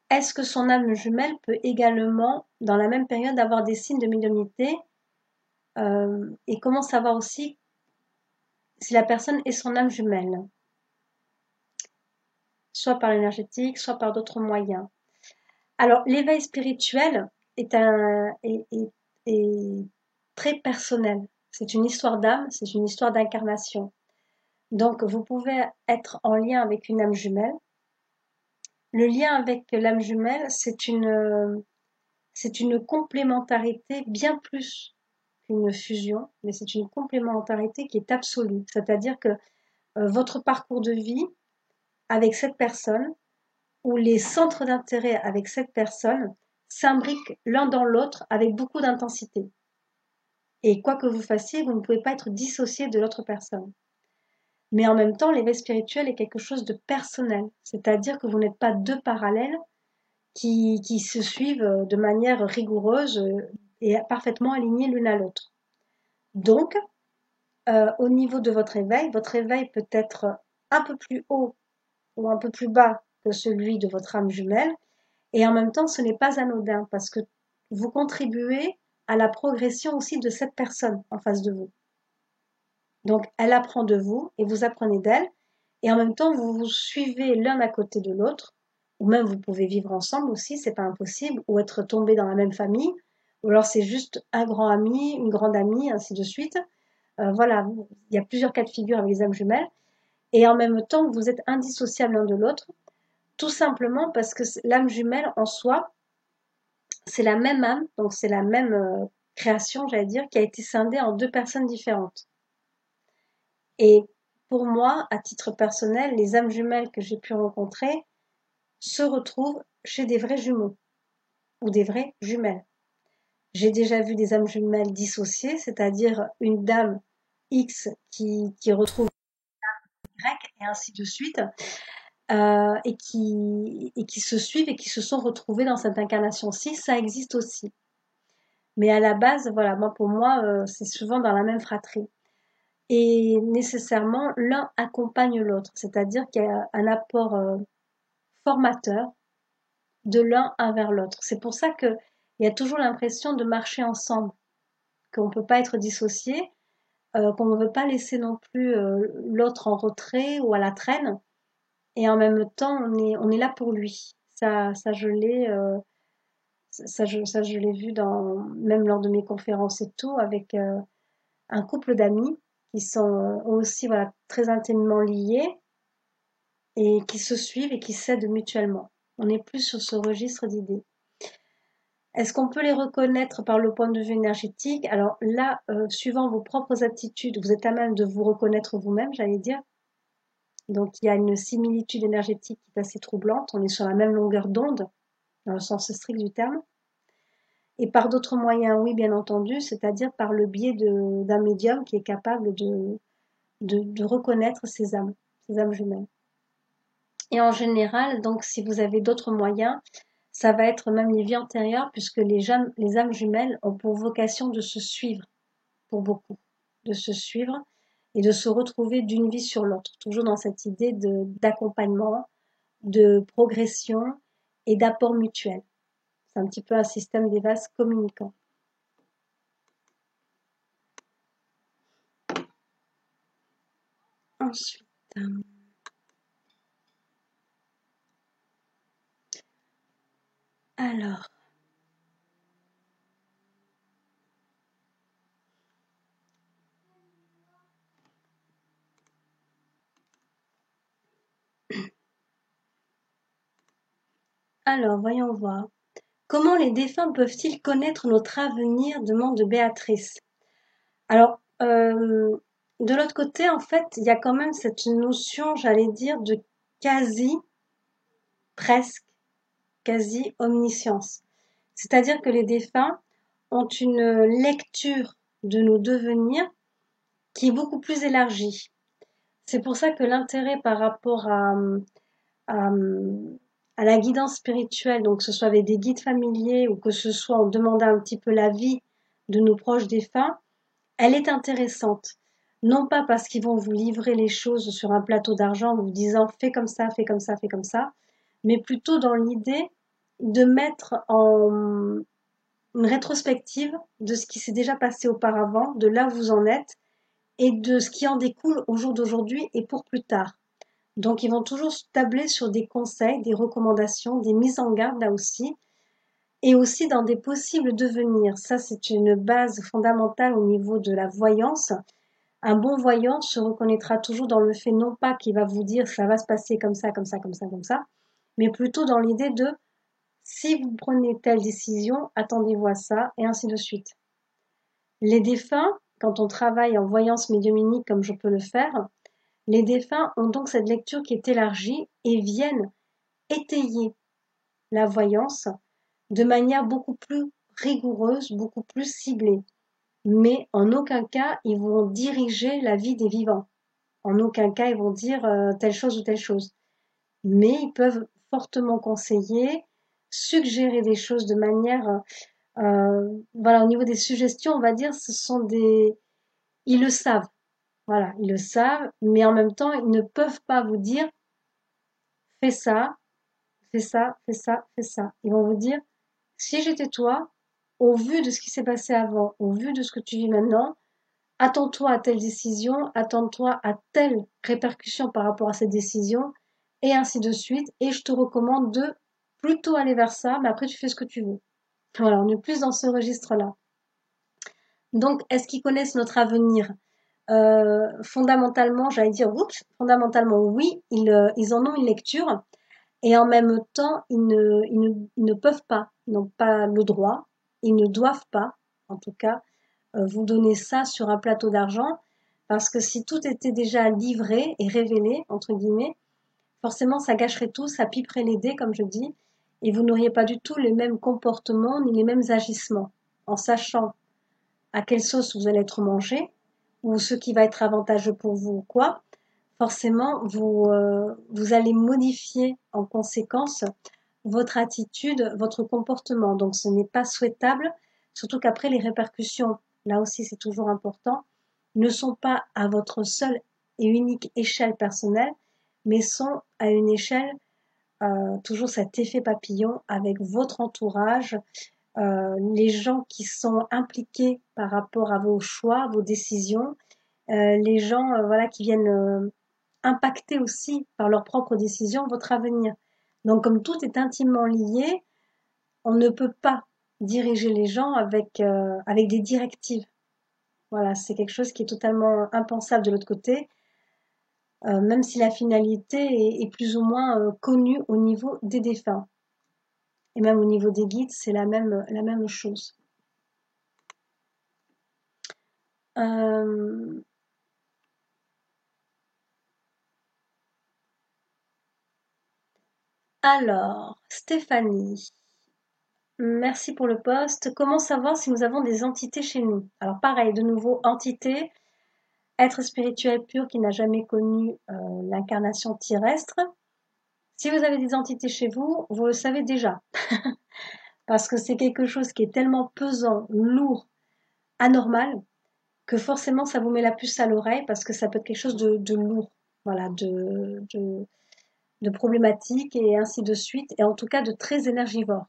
est-ce que son âme jumelle peut également, dans la même période, avoir des signes de médiumnité? Et comment savoir aussi si la personne est son âme jumelle, soit par l'énergétique, soit par d'autres moyens. Alors, l'éveil spirituel est très personnel. C'est une histoire d'âme, c'est une histoire d'incarnation. Donc, vous pouvez être en lien avec une âme jumelle. Le lien avec l'âme jumelle, c'est une complémentarité bien plus qu'une fusion, mais c'est une complémentarité qui est absolue. C'est-à-dire que votre parcours de vie avec cette personne ou les centres d'intérêt avec cette personne s'imbriquent l'un dans l'autre avec beaucoup d'intensité. Et quoi que vous fassiez, vous ne pouvez pas être dissocié de l'autre personne. Mais en même temps, l'éveil spirituel est quelque chose de personnel, c'est-à-dire que vous n'êtes pas deux parallèles qui se suivent de manière rigoureuse et parfaitement alignés l'une à l'autre. Donc, au niveau de votre éveil peut être un peu plus haut ou un peu plus bas que celui de votre âme jumelle, et en même temps, ce n'est pas anodin parce que vous contribuez à la progression aussi de cette personne en face de vous. Donc, elle apprend de vous et vous apprenez d'elle, et en même temps, vous vous suivez l'un à côté de l'autre, ou même vous pouvez vivre ensemble aussi, c'est pas impossible, ou être tombé dans la même famille, ou alors c'est juste un grand ami, une grande amie, ainsi de suite. Voilà, il y a plusieurs cas de figure avec les âmes jumelles, et en même temps, vous êtes indissociables l'un de l'autre, tout simplement parce que l'âme jumelle en soi, c'est la même âme, donc c'est la même création, j'allais dire, qui a été scindée en deux personnes différentes. Et pour moi, à titre personnel, les âmes jumelles que j'ai pu rencontrer se retrouvent chez des vrais jumeaux ou des vraies jumelles. J'ai déjà vu des âmes jumelles dissociées, c'est-à-dire une dame X qui retrouve Y et ainsi de suite, et qui se suivent et qui se sont retrouvées dans cette incarnation-ci, ça existe aussi. Mais à la base, voilà, moi pour moi, c'est souvent dans la même fratrie. Et nécessairement, l'un accompagne l'autre, c'est-à-dire qu'il y a un apport formateur de l'un vers l'autre. C'est pour ça qu'il y a toujours l'impression de marcher ensemble, qu'on ne peut pas être dissocié, qu'on ne veut pas laisser non plus l'autre en retrait ou à la traîne, et en même temps, on est là pour lui. Ça je l'ai, ça je l'ai vu même lors de mes conférences et tout, avec un couple d'amis qui sont aussi voilà, très intimement liés et qui se suivent et qui s'aident mutuellement. On est plus sur ce registre d'idées. Est-ce qu'on peut les reconnaître par le point de vue énergétique? Alors là, suivant vos propres attitudes, vous êtes à même de vous reconnaître vous-même, j'allais dire. Donc il y a une similitude énergétique qui est assez troublante. On est sur la même longueur d'onde, dans le sens strict du terme. Et par d'autres moyens, oui, bien entendu, c'est-à-dire par le biais d'un médium qui est capable de reconnaître ces âmes jumelles. Et en général, donc, si vous avez d'autres moyens, ça va être même les vies antérieures, puisque les âmes jumelles ont pour vocation de se suivre, pour beaucoup, de se suivre et de se retrouver d'une vie sur l'autre, toujours dans cette idée d'accompagnement, de progression et d'apport mutuel. C'est un petit peu un système des vases communicants. Ensuite, alors, voyons voir. Comment les défunts peuvent-ils connaître notre avenir? Demande Béatrice. Alors, de l'autre côté, en fait, il y a quand même cette notion, j'allais dire, de quasi, presque, quasi omniscience. C'est-à-dire que les défunts ont une lecture de nos devenirs qui est beaucoup plus élargie. C'est pour ça que l'intérêt par rapport à, à la guidance spirituelle, donc que ce soit avec des guides familiers ou que ce soit en demandant un petit peu l'avis de nos proches défunts, elle est intéressante. Non pas parce qu'ils vont vous livrer les choses sur un plateau d'argent en vous disant fais comme ça, fais comme ça, fais comme ça, mais plutôt dans l'idée de mettre en une rétrospective de ce qui s'est déjà passé auparavant, de là où vous en êtes et de ce qui en découle au jour d'aujourd'hui et pour plus tard. Donc ils vont toujours tabler sur des conseils, des recommandations, des mises en garde là aussi, et aussi dans des possibles devenirs. Ça, c'est une base fondamentale au niveau de la voyance. Un bon voyant se reconnaîtra toujours dans le fait non pas qu'il va vous dire ça va se passer comme ça, comme ça, comme ça, comme ça, mais plutôt dans l'idée de si vous prenez telle décision, attendez-vous à ça, et ainsi de suite. Les défunts, quand on travaille en voyance médiumnique comme je peux le faire, les défunts ont donc cette lecture qui est élargie et viennent étayer la voyance de manière beaucoup plus rigoureuse, beaucoup plus ciblée. Mais en aucun cas, ils vont diriger la vie des vivants. En aucun cas, ils vont dire telle chose ou telle chose. Mais ils peuvent fortement conseiller, suggérer des choses de manière, voilà, au niveau des suggestions, on va dire, ce sont des, ils le savent. Voilà, ils le savent, mais en même temps, ils ne peuvent pas vous dire fais ça, fais ça, fais ça, fais ça. Ils vont vous dire si j'étais toi, au vu de ce qui s'est passé avant, au vu de ce que tu vis maintenant, attends-toi à telle décision, attends-toi à telle répercussion par rapport à cette décision, et ainsi de suite. Et je te recommande de plutôt aller vers ça, mais après tu fais ce que tu veux. Voilà, on est plus dans ce registre-là. Donc, est-ce qu'ils connaissent notre avenir? Fondamentalement, j'allais dire, oups, fondamentalement, oui, ils en ont une lecture, et en même temps, ils ne peuvent pas, ils n'ont pas le droit, ils ne doivent pas, en tout cas, vous donner ça sur un plateau d'argent, parce que si tout était déjà livré et révélé, entre guillemets, forcément ça gâcherait tout, ça piperait les dés, comme je dis, et vous n'auriez pas du tout les mêmes comportements ni les mêmes agissements, en sachant à quelle sauce vous allez être mangé, ou ce qui va être avantageux pour vous ou quoi, forcément vous allez modifier en conséquence votre attitude, votre comportement. Donc ce n'est pas souhaitable, surtout qu'après les répercussions, là aussi c'est toujours important, ne sont pas à votre seule et unique échelle personnelle, mais sont à une échelle, toujours cet effet papillon avec votre entourage, les gens qui sont impliqués par rapport à vos choix, vos décisions, les gens voilà, qui viennent impacter aussi par leurs propres décisions votre avenir. Donc comme tout est intimement lié, on ne peut pas diriger les gens avec des directives. Voilà, c'est quelque chose qui est totalement impensable de l'autre côté, même si la finalité est plus ou moins connue au niveau des défunts. Et même au niveau des guides, c'est la même chose. Euh, alors, Stéphanie, merci pour le poste. Comment savoir si nous avons des entités chez nous? Alors pareil, de nouveau, entité, être spirituel pur qui n'a jamais connu l'incarnation terrestre. Si vous avez des entités chez vous, vous le savez déjà. Parce que c'est quelque chose qui est tellement pesant, lourd, anormal, que forcément ça vous met la puce à l'oreille parce que ça peut être quelque chose de lourd, voilà, de problématique et ainsi de suite, et en tout cas de très énergivore.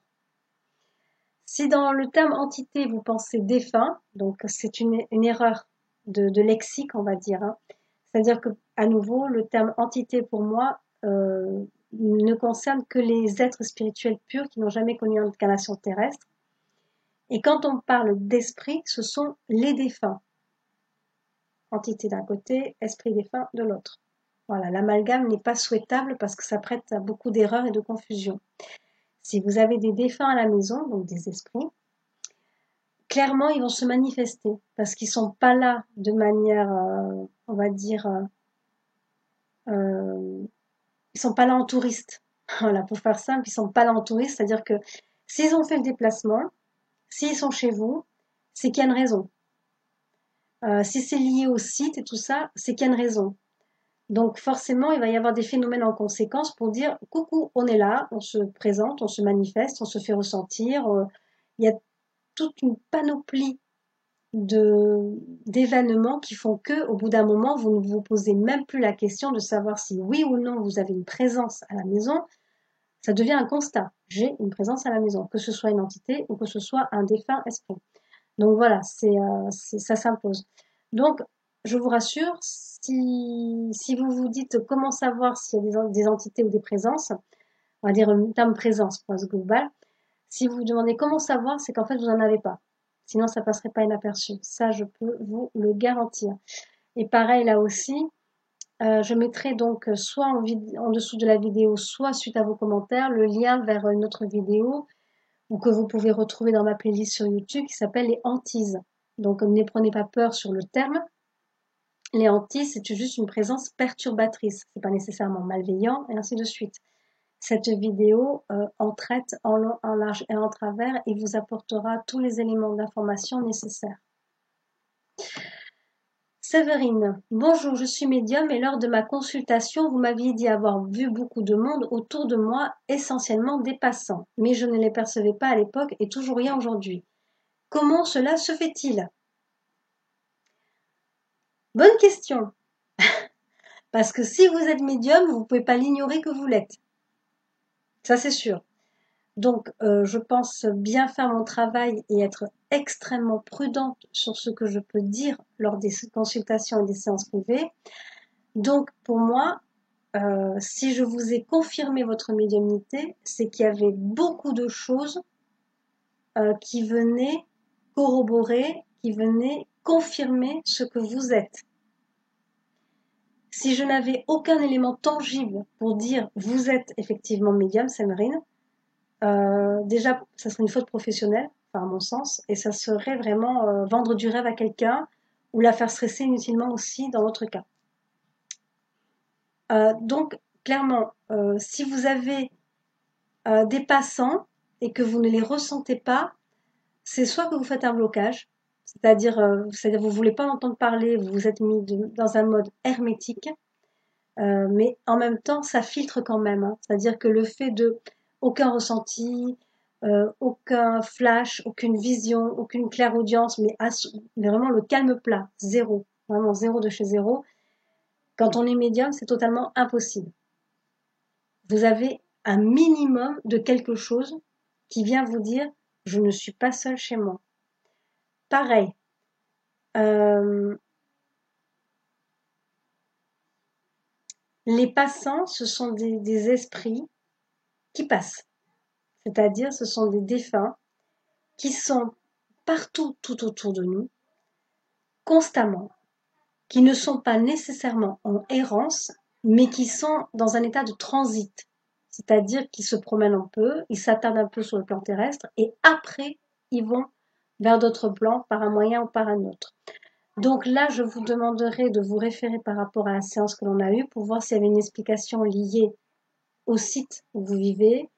Si dans le terme entité vous pensez défunt, donc c'est une erreur de lexique, on va dire, hein. C'est-à-dire que, à nouveau, le terme entité pour moi ne concerne que les êtres spirituels purs qui n'ont jamais connu une incarnation terrestre. Et quand on parle d'esprit, ce sont les défunts. Entité d'un côté, esprit défunt de l'autre. Voilà, l'amalgame n'est pas souhaitable parce que ça prête à beaucoup d'erreurs et de confusion. Si vous avez des défunts à la maison, donc des esprits, clairement, ils vont se manifester parce qu'ils sont pas là de manière, on va dire, ils sont pas là en touriste. Voilà, pour faire simple, ils sont pas là en touriste, c'est-à-dire que s'ils ont fait le déplacement, s'ils sont chez vous, c'est qu'il y a une raison. Si c'est lié au site et tout ça, c'est qu'il y a une raison. Donc forcément, il va y avoir des phénomènes en conséquence pour dire coucou, on est là, on se présente, on se manifeste, on se fait ressentir. Il y a toute une panoplie d'événements qui font que, au bout d'un moment, vous ne vous posez même plus la question de savoir si oui ou non vous avez une présence à la maison. Ça devient un constat. J'ai une présence à la maison, que ce soit une entité ou que ce soit un défunt esprit. Donc voilà, ça s'impose. Donc, je vous rassure, si vous vous dites comment savoir s'il y a des entités ou des présences, on va dire le terme présence pour ce global, si vous vous demandez comment savoir, c'est qu'en fait vous n'en avez pas. Sinon, ça passerait pas inaperçu. Ça, je peux vous le garantir. Et pareil là aussi, je mettrai donc soit en dessous de la vidéo, soit suite à vos commentaires, le lien vers une autre vidéo ou que vous pouvez retrouver dans ma playlist sur YouTube qui s'appelle les hantises. Donc ne prenez pas peur sur le terme. Les hantises, c'est juste une présence perturbatrice. C'est pas nécessairement malveillant et ainsi de suite. Cette vidéo en traite en long, en large et en travers et vous apportera tous les éléments d'information nécessaires. Séverine, bonjour, je suis médium et lors de ma consultation, vous m'aviez dit avoir vu beaucoup de monde autour de moi, essentiellement des passants, mais je ne les percevais pas à l'époque et toujours rien aujourd'hui. Comment cela se fait-il? Bonne question, parce que si vous êtes médium, vous ne pouvez pas l'ignorer que vous l'êtes. Ça, c'est sûr. Donc, je pense bien faire mon travail et être extrêmement prudente sur ce que je peux dire lors des consultations et des séances privées. Donc, pour moi, si je vous ai confirmé votre médiumnité, c'est qu'il y avait beaucoup de choses qui venaient corroborer, qui venaient confirmer ce que vous êtes. Si je n'avais aucun élément tangible pour dire vous êtes effectivement médium, Séverine, déjà, ça serait une faute professionnelle, enfin, à mon sens, et ça serait vraiment vendre du rêve à quelqu'un ou la faire stresser inutilement aussi dans l'autre cas. Donc, clairement, si vous avez des passants et que vous ne les ressentez pas, c'est soit que vous faites un blocage, c'est-à-dire vous voulez pas en entendre parler, vous vous êtes mis dans un mode hermétique, mais en même temps, ça filtre quand même, hein. C'est-à-dire que le fait de aucun ressenti, aucun flash, aucune vision, aucune clairaudience, mais vraiment le calme plat, zéro, vraiment zéro de chez zéro. Quand on est médium, c'est totalement impossible. Vous avez un minimum de quelque chose qui vient vous dire je ne suis pas seule chez moi. Pareil. Les passants, ce sont des esprits qui passent. C'est-à-dire, ce sont des défunts qui sont partout, tout autour de nous, constamment, qui ne sont pas nécessairement en errance, mais qui sont dans un état de transit. C'est-à-dire qu'ils se promènent un peu, ils s'attardent un peu sur le plan terrestre, et après, ils vont vers d'autres plans par un moyen ou par un autre. Donc là, je vous demanderai de vous référer par rapport à la séance que l'on a eue pour voir s'il y avait une explication liée au site où vous vivez,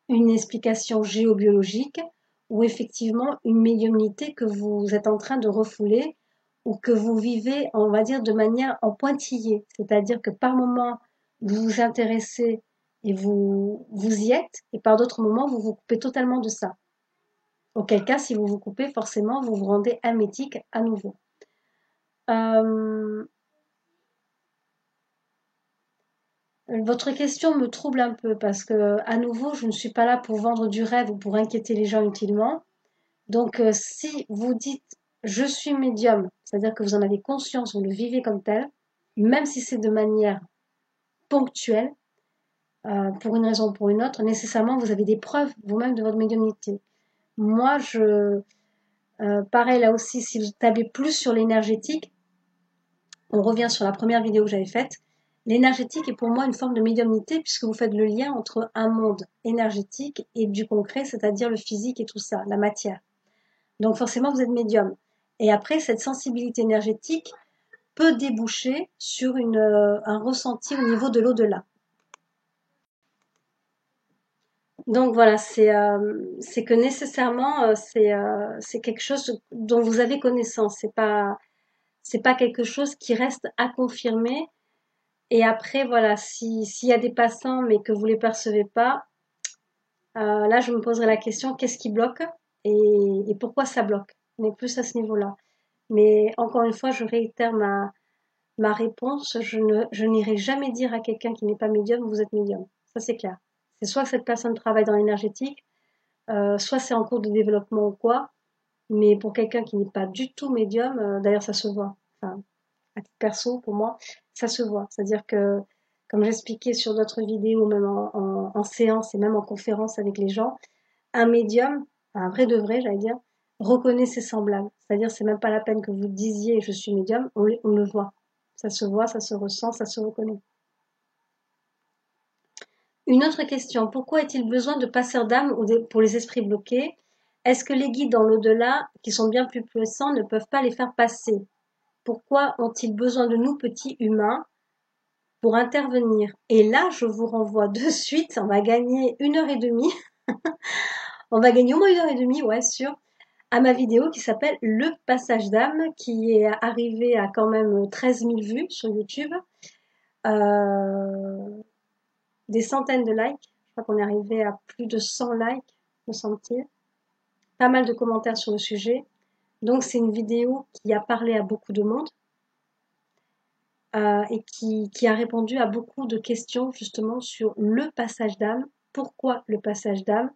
une explication géobiologique ou effectivement une médiumnité que vous êtes en train de refouler ou que vous vivez, on va dire, de manière en pointillé. C'est-à-dire que par moments, vous vous intéressez et vous y êtes, et par d'autres moments, vous vous coupez totalement de ça. Auquel cas, si vous vous coupez, forcément, vous vous rendez hermétique à nouveau. Votre question me trouble un peu parce que, à nouveau, je ne suis pas là pour vendre du rêve ou pour inquiéter les gens utilement. Donc, si vous dites je suis médium, c'est-à-dire que vous en avez conscience, vous le vivez comme tel, même si c'est de manière ponctuelle, pour une raison ou pour une autre, nécessairement vous avez des preuves vous-même de votre médiumnité. Moi, pareil là aussi, si vous tablez plus sur l'énergétique, on revient sur la première vidéo que j'avais faite. L'énergétique est pour moi une forme de médiumnité puisque vous faites le lien entre un monde énergétique et du concret, c'est-à-dire le physique et tout ça, la matière. Donc forcément, vous êtes médium. Et après, cette sensibilité énergétique peut déboucher sur un ressenti au niveau de l'au-delà. Donc voilà, c'est que nécessairement, c'est quelque chose dont vous avez connaissance. C'est pas quelque chose qui reste à confirmer. Et après, voilà, s'il y a des passants, mais que vous les percevez pas, là, je me poserai la question, qu'est-ce qui bloque et pourquoi ça bloque? On est plus à ce niveau-là. Mais encore une fois, je réitère ma réponse. Je n'irai jamais dire à quelqu'un qui n'est pas médium, vous êtes médium. Ça, c'est clair. C'est soit que cette personne travaille dans l'énergétique, soit c'est en cours de développement ou quoi. Mais pour quelqu'un qui n'est pas du tout médium, d'ailleurs, ça se voit. Enfin, à titre perso, pour moi, ça se voit. C'est-à-dire que, comme j'expliquais sur d'autres vidéos, même en séance et même en conférence avec les gens, un médium, un vrai de vrai, j'allais dire, reconnaît ses semblables. C'est-à-dire, c'est même pas la peine que vous disiez je suis médium, on le voit. Ça se voit, ça se ressent, ça se reconnaît. Une autre question, pourquoi est-il besoin de passeurs d'âme pour les esprits bloqués? Est-ce que les guides dans l'au-delà, qui sont bien plus puissants, ne peuvent pas les faire passer? Pourquoi ont-ils besoin de nous, petits humains, pour intervenir? Et là, je vous renvoie de suite, on va gagner 1 heure et demie, on va gagner au moins 1 heure et demie, ouais, sûr, à ma vidéo qui s'appelle Le passage d'âme, qui est arrivée à quand même 13 000 vues sur YouTube, euh, des centaines de likes, je crois qu'on est arrivé à plus de 100 likes, me semble-t-il, pas mal de commentaires sur le sujet. Donc c'est une vidéo qui a parlé à beaucoup de monde et qui a répondu à beaucoup de questions justement sur le passage d'âme, pourquoi le passage d'âme,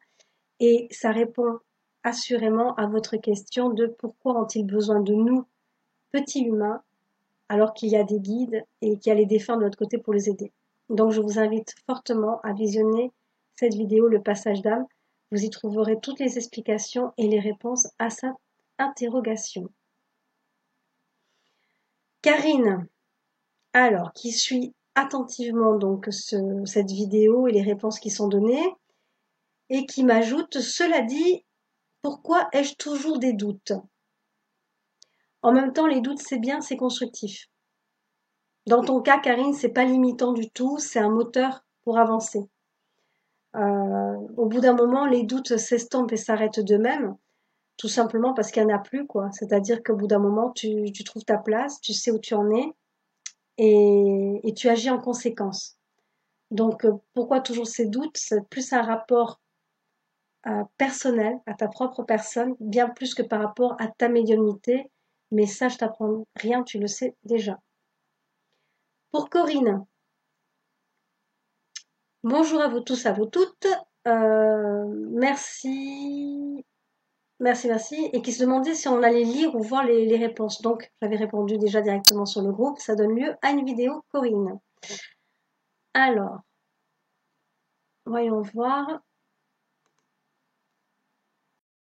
et ça répond assurément à votre question de pourquoi ont-ils besoin de nous, petits humains, alors qu'il y a des guides et qu'il y a les défunts de l'autre côté pour les aider. Donc je vous invite fortement à visionner cette vidéo, le passage d'âme. Vous y trouverez toutes les explications et les réponses à cette interrogation. Karine, alors, qui suit attentivement donc cette vidéo et les réponses qui sont données, et qui m'ajoute, cela dit, pourquoi ai-je toujours des doutes? En même temps, les doutes, c'est bien, c'est constructif. Dans ton cas, Karine, c'est pas limitant du tout, c'est un moteur pour avancer. Au bout d'un moment, les doutes s'estompent et s'arrêtent d'eux-mêmes, tout simplement parce qu'il n'y en a plus, quoi. C'est-à-dire qu'au bout d'un moment, tu trouves ta place, tu sais où tu en es, et tu agis en conséquence. Donc, pourquoi toujours ces doutes? C'est plus un rapport personnel, à ta propre personne, bien plus que par rapport à ta médiumnité. Mais ça, je t'apprends rien, tu le sais déjà. Pour Corinne, bonjour à vous tous, à vous toutes. Merci, merci. Et qui se demandait si on allait lire ou voir les réponses. Donc, j'avais répondu déjà directement sur le groupe. Ça donne lieu à une vidéo, Corinne. Alors, voyons voir.